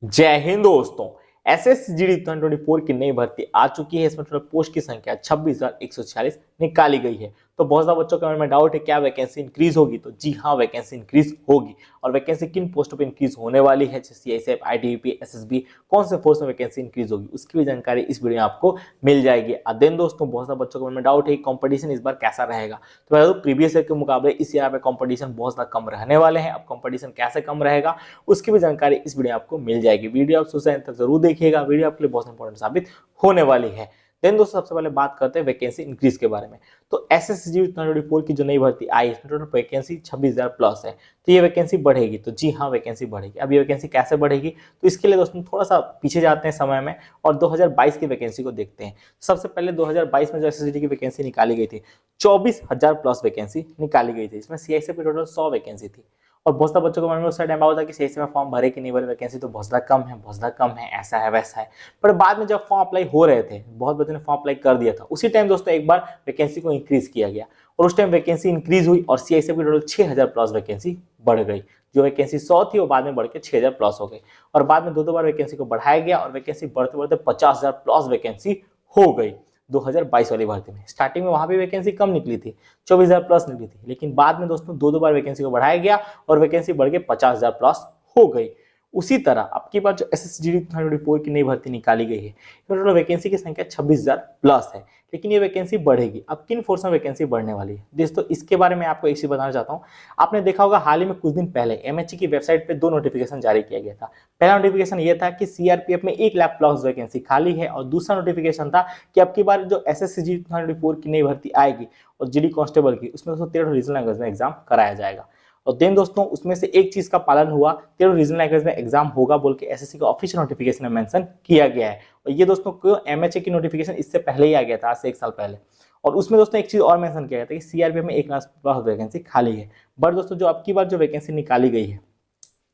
जय हिंद दोस्तों। एसएसजीडी 2024 की नई भर्ती आ चुकी है। इसमें टोटल पोस्ट की संख्या 26,146 निकाली गई है। तो बहुत सारे बच्चों के मन में डाउट है क्या वैकेंसी इंक्रीज होगी, तो जी हाँ, वैकेंसी इंक्रीज होगी। और वैकेंसी किन पोस्टों पे इंक्रीज होने वाली है, जैसे सीआईएसएफ, आईटीबीपी, एसएसबी, कौन से फोर्स में वैकेंसी इंक्रीज होगी, उसकी भी जानकारी इस वीडियो में आपको मिल जाएगी। देन दोस्तों, बहुत सारे बच्चों के मन में डाउट है कंपटीशन इस बार कैसा रहेगा। तो प्रीवियस ईयर के मुकाबले इस ईयर पे कंपटीशन बहुत ज्यादा कम रहने वाले हैं। अब कंपटीशन कैसे कम रहेगा उसकी भी जानकारी इस वीडियो में आपको मिल जाएगी। वीडियो आप शुरू से अंत तक जरूर देखिएगा, वीडियो आपके लिए बहुत इंपॉर्टेंट साबित होने वाली है। देन दोस्तों, सबसे पहले बात करते हैं वैकेंसी इंक्रीज के बारे में। तो एसएसजी 2024 की जो नई भर्ती आई है, इसमें टोटल वैकेंसी 26,000 प्लस है। तो ये वैकेंसी बढ़ेगी, तो जी हाँ, वैकेंसी बढ़ेगी। अब ये वैकेंसी कैसे बढ़ेगी, तो इसके लिए दोस्तों थोड़ा सा पीछे जाते हैं समय में और 2022 की वैकेंसी को देखते हैं। सबसे पहले 2022 में जो एसएसजी की वैकेंसी निकाली गई थी, 24,000 प्लस वैकेंसी निकाली गई थी। इसमें सीआईएसएफ की टोटल 100 वैकेंसी थी। और बहुत सारे बच्चों के मन में उस टाइम होता है कि सीआईएसएफ में फॉर्म भरे कि नहीं भरे, वैकेंसी तो बहुत ज्यादा कम है, बहुत ज्यादा कम है, ऐसा है वैसा है। पर बाद में जब फॉर्म अप्लाई हो रहे थे, बहुत बच्चों ने फॉर्म अप्लाई कर दिया था, उसी टाइम दोस्तों एक बार वैकेंसी को इंक्रीज किया गया और उस टाइम वैकेंसी इंक्रीज हुई और सीआईएसएफ की टोटल 6,000 प्लस वैकेंसी बढ़ गई। जो वैकेंसी 100 थी वो बाद में बढ़ के 6,000 प्लस हो गई और बाद में दो बार वैकेंसी को बढ़ाया गया और वैकेंसी बढ़ते बढ़ते 50,000 प्लस वैकेंसी हो गई 2022 वाली भर्ती में। स्टार्टिंग में वहां भी वैकेंसी कम निकली थी, 24,000 प्लस निकली थी, लेकिन बाद में दोस्तों दो बार वैकेंसी को बढ़ाया गया और वैकेंसी बढ़ के 50,000 प्लस हो गई। उसी तरह अब की बार जो एसएसजीडी 2024 की नई भर्ती निकाली गई है, टोटल वैकेंसी की संख्या 26,000 प्लस है, लेकिन ये वैकेंसी बढ़ेगी। अब किन फोर्स में वैकेंसी बढ़ने वाली है दोस्तों, इसके बारे में आपको एक चीज बताना चाहता हूँ। आपने देखा होगा हाल ही में कुछ दिन पहले एमएचए की वेबसाइट पे 2 नोटिफिकेशन जारी किया गया था। पहला नोटिफिकेशन ये था कि सीआरपीएफ में 1 लाख प्लस वैकेंसी खाली है और दूसरा नोटिफिकेशन था कि अब की बार जो एसएसजी 2024 की नई भर्ती आएगी और जीडी कांस्टेबल की, उसमें 13 रीजनल लैंग्वेज में एग्जाम कराया जाएगा। और देन दोस्तों, उसमें से एक चीज का पालन हुआ, 13 रीजनल लैंग्वेज में एग्जाम होगा बोल के एसएससी का ऑफिशियल नोटिफिकेशन में मेंशन किया गया है। और ये दोस्तों को एमएचए की नोटिफिकेशन इससे पहले ही आ गया था, आज से 1 साल पहले। और उसमें दोस्तों एक चीज और मेंशन किया गया था कि सीआरपीएफ में 1 लाख प्लस वैकेंसी खाली है। बट दोस्तों, जो अब की बार जो वैकेंसी निकाली गई है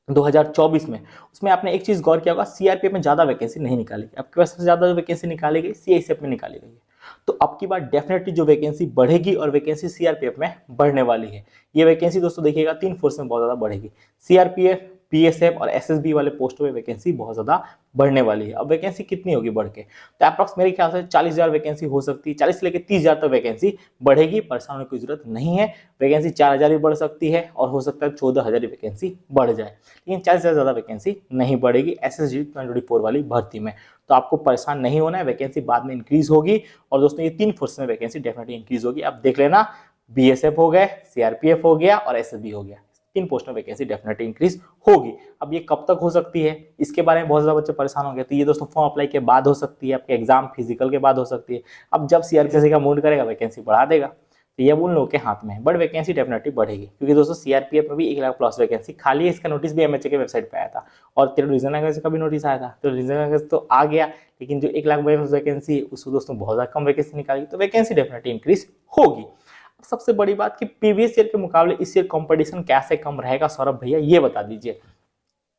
2024 में, उसमें आपने एक चीज गौर किया होगा, सीआरपीएफ में ज्यादा वैकेंसी नहीं निकाली गई। अब की बार सबसे ज्यादा जो वैकेंसी निकाली गई सीआईएसएफ में निकाली गई है। तो अब की बार डेफिनेटली जो वैकेंसी बढ़ेगी और वैकेंसी सीआरपीएफ में बढ़ने वाली है। ये वैकेंसी दोस्तों देखिएगा 3 फोर्स में बहुत ज्यादा बढ़ेगी, सीआरपीएफ, बीएसएफ और एसएसबी वाले पोस्टों में वैकेंसी बहुत ज्यादा बढ़ने वाली है। अब वैकेंसी कितनी होगी बढ़ के, तो अप्रॉक्स मेरे ख्याल से 40,000 वैकेंसी हो सकती है। 40 से लेकर 30,000 तक वैकेंसी बढ़ेगी, परेशान होने की जरूरत नहीं है। वैकेंसी 4,000 भी बढ़ सकती है और हो सकता है 14,000 वैकेंसी बढ़ जाए, लेकिन 40 से ज्यादा वैकेंसी नहीं बढ़ेगी एसएसजी 2024 वाली भर्ती में। तो आपको परेशान नहीं होना है, वैकेंसी बाद में इंक्रीज होगी। और दोस्तों, ये 3 फोर्स में वैकेंसी डेफिनेटली इंक्रीज होगी। अब देख लेना, बीएसएफ हो गए, सीआरपीएफ हो गया और एसएसबी हो गया, 3 पोस्ट में वैकेंसी डेफिनेटली इंक्रीज होगी। अब ये कब तक हो सकती है, इसके बारे में बहुत ज्यादा बच्चे परेशान हो गए। तो ये दोस्तों फॉर्म अप्लाई के बाद हो सकती है, आपके एग्जाम फिजिकल के बाद हो सकती है। अब जब सीआरपीएफ का मूड करेगा वैकेंसी बढ़ा देगा, तो ये उन लोगों के हाथ में है। बट वैकेंसी डेफिनेटली बढ़ेगी, क्योंकि दोस्तों सीआरपीएफ में भी 1 लाख प्लस वैकेंसी खाली है। इसका नोटिस भी एमएचए के वेबसाइट पे आया था और 13 रीजनल लैंग्वेज का भी नोटिस आया था। तो रीजनल लैंग्वेज तो आ गया, लेकिन जो 1 लाख वैकेंसी है उसको दोस्तों बहुत ज्यादा कम वैकेंसी निकाली, तो वैकेंसी डेफिनेटली इंक्रीज होगी। सबसे बड़ी बात कि प्रीवियस ईयर के मुकाबले इस ईयर कंपटीशन कैसे कम रहेगा, सौरभ भैया ये बता दीजिए।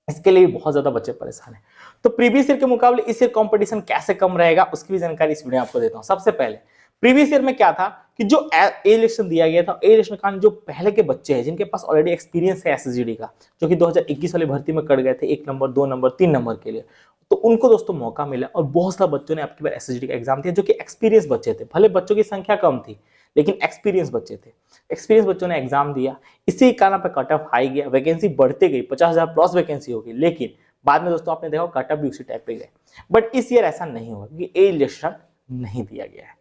इसके लिए बहुत ज्यादा बच्चे परेशान हैं। तो प्रीवियस ईयर के मुकाबले इस ईयर कंपटीशन कैसे कम रहेगा उसकी भी जानकारी इस वीडियो में आपको देता हूं। सबसे पहले प्रीवियस ईयर में क्या था कि जो ए इलेक्शन दिया गया था, ए इलेक्शन का जो पहले के बच्चे हैं जिनके पास ऑलरेडी एक्सपीरियंस है एसएसजीडी का, जो कि 2021 वाली भर्ती में कट गए थे 1 नंबर, 2 नंबर, 3 नंबर के लिए, तो उनको दोस्तों मौका मिला और बहुत सारे बच्चों ने आपकी बार एसएसजीडी का एग्जाम दिया, जो कि एक्सपीरियंस बच्चे थे। भले बच्चों की संख्या कम थी, लेकिन एक्सपीरियंस बच्चे थे। एक्सपीरियंस बच्चों ने एग्जाम दिया, इसी कारण पे कट ऑफ हाई गया, वैकेंसी बढ़ते गई, 50,000 प्लस वैकेंसी होगी। लेकिन बाद में दोस्तों आपने देखा कट ऑफ भी उसी टाइप पे गए। बट इस ईयर ऐसा नहीं होगा, क्योंकि ए इलेक्शन नहीं दिया गया है।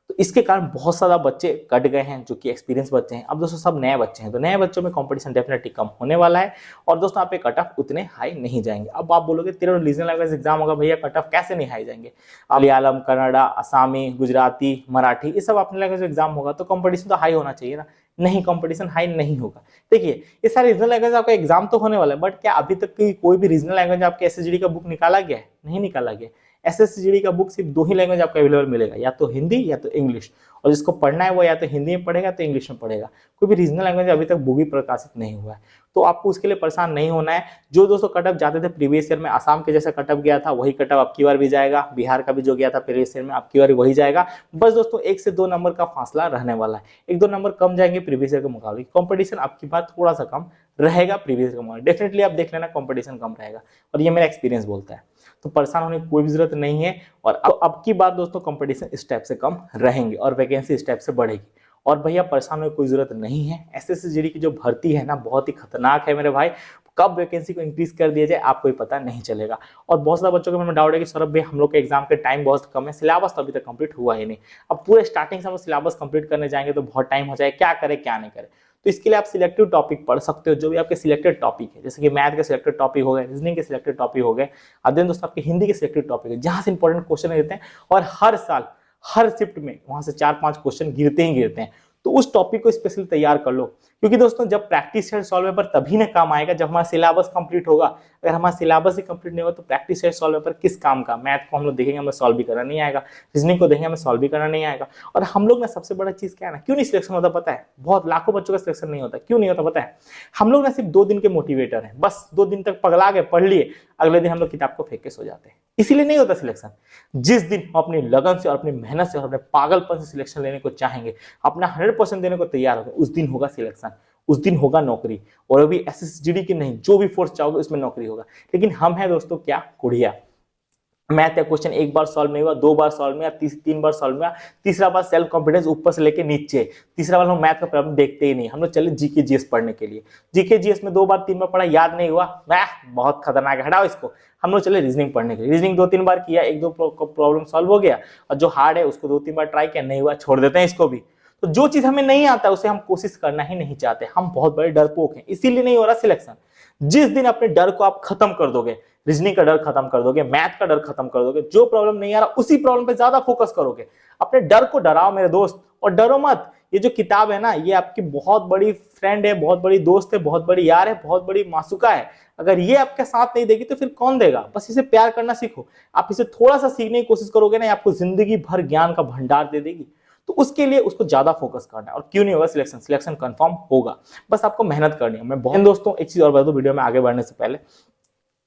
तो इसके कारण बहुत सारा बच्चे कट गए हैं, जो कि एक्सपीरियंस बच्चे हैं। अब दोस्तों सब नए बच्चे हैं, तो नए बच्चों में कंपटीशन डेफिनेटली कम होने वाला है और दोस्तों आप पे कट ऑफ उतने हाई नहीं जाएंगे। अब आप बोलोगे 13 रीजनल लैंग्वेज एग्जाम होगा भैया, कट ऑफ कैसे नहीं हाई जाएंगे। मलयालम, कन्नड़ा, असामी, गुजराती, मराठी, ये सब अपने लैंग्वेज एग्जाम होगा, तो कंपटीशन तो हाई होना चाहिए ना। नहीं, कंपटीशन हाई नहीं होगा। देखिए, ये सारे रीजनल लैंग्वेज आपका एग्जाम तो होने वाला है, बट क्या अभी तक कोई भी रीजनल लैंग्वेज आपके एसएसजीडी का बुक निकाला गया है? नहीं निकाला गया। एसएससी का बुक सिर्फ 2 ही लैंग्वेज आपको अवेलेबल मिलेगा, या तो हिंदी या तो इंग्लिश, और जिसको पढ़ना है वो या तो हिंदी में पढ़ेगा तो इंग्लिश में पढ़ेगा। कोई भी रीजनल लैंग्वेज अभी तक बुक ही प्रकाशित नहीं हुआ है, तो आपको उसके लिए परेशान नहीं होना है। जो दोस्तों कटअप जाते थे प्रीवियस ईयर में, आसाम के जैसा कटअप गया था वही कटअप अब की बार भी जाएगा, बिहार का भी जो गया था प्रीवियस ईयर में अब की बार वही जाएगा। बस दोस्तों 1 से 2 नंबर का फासला रहने वाला है, 1-2 नंबर कम जाएंगे प्रीवियस ईयर के मुकाबले। कंपटीशन अब की बार थोड़ा सा कम रहेगा प्रीवियस ईयर के मुकाबले, डेफिनेटली आप देख लेना कंपटीशन कम रहेगा, और ये मेरा एक्सपीरियंस बोलता है। तो परेशान होने की कोई भी जरूरत नहीं है। और अब की बात दोस्तों कंपटीशन इस टाइप से कम रहेंगे और वैकेंसी इस टाइप से बढ़ेगी। और भैया परेशान होने की कोई जरूरत नहीं है। एसएससी जीडी की जो भर्ती है ना बहुत ही खतरनाक है मेरे भाई, कब वैकेंसी को इंक्रीज कर दिया जाए आपको ही पता नहीं चलेगा। और बहुत सारे बच्चों के मन में डाउट है कि सौरभ भाई हम लोग के एग्जाम के टाइम बहुत कम है, सिलेबस तो अभी तक कंप्लीट हुआ ही नहीं, अब पूरे स्टार्टिंग से हम सिलेबस कंप्लीट करने जाएंगे तो बहुत टाइम हो जाए, क्या करें क्या नहीं करें। तो इसके लिए आप सिलेक्टिव टॉपिक पढ़ सकते हो, जो भी आपके सिलेक्टेड टॉपिक है, जैसे कि मैथ के सिलेक्टेड टॉपिक हो गए, रीजनिंग के सिलेक्टेड टॉपिक हो गए, अध्ययन दोस्तों आपके हिंदी के सिलेक्टेड टॉपिक है, जहां से इंपॉर्टेंट क्वेश्चन रहते हैं। और हर साल हर शिफ्ट में वहां से 4-5 क्वेश्चन गिरते ही गिरते हैं, तो उस टॉपिक को स्पेशली तैयार कर लो। क्योंकि दोस्तों जब प्रैक्टिस सेट सॉल्व पेपर तभी ना काम आएगा जब हमारा सिलेबस कंप्लीट होगा। अगर हमारा सिलेबस ही कंप्लीट नहीं होगा तो प्रैक्टिस सेट सॉल्व पेपर किस काम का। मैथ को हम लोग देखेंगे हमें सॉल्व भी करना नहीं आएगा, रीजनिंग को देखेंगे हमें सॉल्व भी करना नहीं आएगा। और हम लोग ना सबसे बड़ा चीज क्या है ना, क्यों नहीं सिलेक्शन होता पता है, बहुत लाखों बच्चों का सिलेक्शन नहीं होता, क्यों नहीं होता पता है, हम लोग ना सिर्फ 2 दिन के मोटिवेटर हैं, बस 2 दिन तक पगला गए, पढ़ लिए, अगले दिन हम लोग किताब को फेंक के सो जाते हैं, इसीलिए नहीं होता सिलेक्शन। जिस दिन हम अपनी लगन से और अपनी मेहनत से और अपने पागलपन से सिलेक्शन लेने को चाहेंगे, अपना 100% देने को तैयार होंगे, उस दिन होगा सिलेक्शन, उस दिन होगा नौकरी। और अभी एसएसजीडी की नहीं, जो भी फोर्स चाहोगे उसमें नौकरी होगा। लेकिन हम हैं दोस्तों क्या, कुड़िया। मैथ का क्वेश्चन 1 बार सॉल्व नहीं हुआ, 2 बार सॉल्व में, 3 बार सॉल्व में, तीसरा बार सेल्फ कॉन्फिडेंस ऊपर से लेके नीचे, तीसरा बार हम मैथ का प्रॉब्लम देखते ही नहीं, हम लोग चले जीके जीएस पढ़ने के लिए। जीके जीएस में 2 बार 3 बार पढ़ा, याद नहीं हुआ, बहुत खतरनाक है, हटाओ इसको। हम लोग चले रीजनिंग पढ़ने के लिए, रीजनिंग 2-3 बार किया, 1-2 प्रॉब्लम सॉल्व हो गया, और जो हार्ड है उसको 2-3 बार ट्राई किया, नहीं हुआ, छोड़ देते हैं इसको भी। तो जो चीज हमें नहीं आता है उसे हम कोशिश करना ही नहीं चाहते, हम बहुत बड़े डरपोक हैं, इसीलिए नहीं हो रहा सिलेक्शन। जिस दिन अपने डर को आप खत्म कर दोगे, रीजनिंग का डर खत्म कर दोगे, मैथ का डर खत्म कर दोगे, जो प्रॉब्लम नहीं आ रहा उसी प्रॉब्लम पे ज्यादा फोकस करोगे, अपने डर को डराओ मेरे दोस्त, और डरो मत। ये जो किताब है ना, ये आपकी बहुत बड़ी फ्रेंड है, बहुत बड़ी दोस्त है, बहुत बड़ी यार है, बहुत बड़ी मासूका है। अगर ये आपके साथ नहीं देगी तो फिर कौन देगा। बस इसे प्यार करना सीखो। आप इसे थोड़ा सा सीखने की कोशिश करोगे ना, आपको जिंदगी भर ज्ञान का भंडार दे देगी। तो उसके लिए उसको ज्यादा फोकस करना है। और क्यों नहीं होगा सिलेक्शन, सिलेक्शन कंफर्म होगा, बस आपको मेहनत करनी है। मैं बहुत दोस्तों एक चीज और बता दूं वीडियो में आगे बढ़ने से पहले,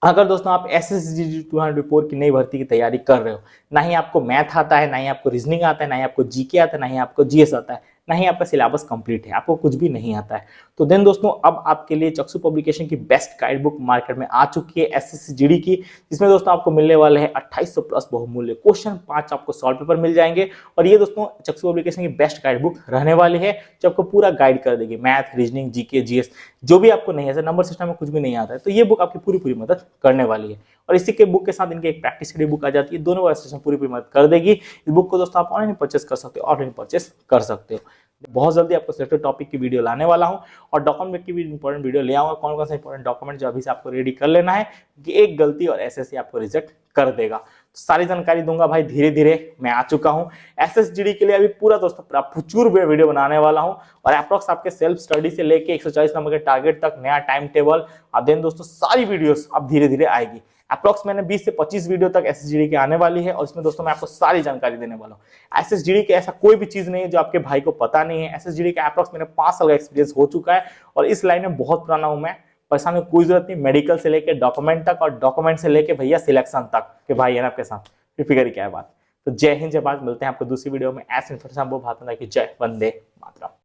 अगर दोस्तों आप एसएससी 204 की नई भर्ती की तैयारी कर रहे हो, ना ही आपको मैथ आता है, ना ही आपको रीजनिंग आता है, ना ही आपको जीके आता है, ना ही आपको जीएस आता है, ना ही आपका सिलेबस कंप्लीट है, आपको कुछ भी नहीं आता है, तो देन दोस्तों अब आपके लिए चक्षु पब्लिकेशन की बेस्ट गाइड बुक मार्केट में आ चुकी है एसएससी जीडी की, जिसमें दोस्तों आपको मिलने वाले हैं 2800 प्लस बहुमूल्य क्वेश्चन, 5 आपको सॉल्व पेपर मिल जाएंगे। और ये दोस्तों चक्षु पब्लिकेशन की बेस्ट गाइड बुक रहने वाली है, जो आपको पूरा गाइड कर देगी, मैथ, रीजनिंग, जीके, जीएस, जो भी आपको नहीं है, नंबर सिस्टम में कुछ भी नहीं आता है, तो ये बुक आपकी पूरी मदद करने वाली है। और इसी के बुक के साथ इनकी एक प्रैक्टिस की बुक आ जाती है, दोनों वाला सिस्टम पूरी मदद कर देगी। इस बुक को दोस्तों आप ऑनलाइन परचेस कर सकते हो, ऑफलाइन परचेस कर सकते हो। बहुत जल्दी आपको सिलेक्टेड टॉपिक की वीडियो लाने वाला हूं, और डॉक्यूमेंट की भी इंपॉर्टेंट वीडियो ले आऊंगा, कौन कौन से इंपॉर्टेंट डॉक्यूमेंट जो अभी से आपको रेडी कर लेना है कि एक गलती और एसएससी आपको रिजेक्ट कर देगा। तो सारी जानकारी दूंगा भाई, धीरे धीरे मैं आ चुका हूं एसएसजीडी के लिए। अभी पूरा दोस्तों प्रचुर वीडियो बनाने वाला हूं, और अप्रॉक्स आपके सेल्फ स्टडी से लेके 140 नंबर के टारगेट तक नया टाइम टेबल, देन दोस्तों सारी वीडियोस अब धीरे धीरे आएगी। अप्रॉक्स मैंने 20 से 25 वीडियो तक एसएसजीडी के आने वाली है, और इसमें दोस्तों मैं आपको सारी जानकारी देने वाला हूँ। एसएसजीडी के ऐसा कोई भी चीज नहीं है जो आपके भाई को पता नहीं है। एसएसजीडी का अप्रॉक्स मेरे 5 साल का एक्सपीरियंस हो चुका है, और इस लाइन में बहुत पुराना हूं मैं। परेशानी की कोई जरूरत नहीं, मेडिकल से लेके डॉक्यूमेंट तक, और डॉक्यूमेंट से लेके भैया सिलेक्शन तक के भाई है ना आपके साथ, फिक्र क्या है बात। तो जय हिंद, जय भारत, मिलते हैं आपको दूसरी वीडियो में। ऐसे इन्फॉर्मेशन बहुत भात की जय वंदे मातरम।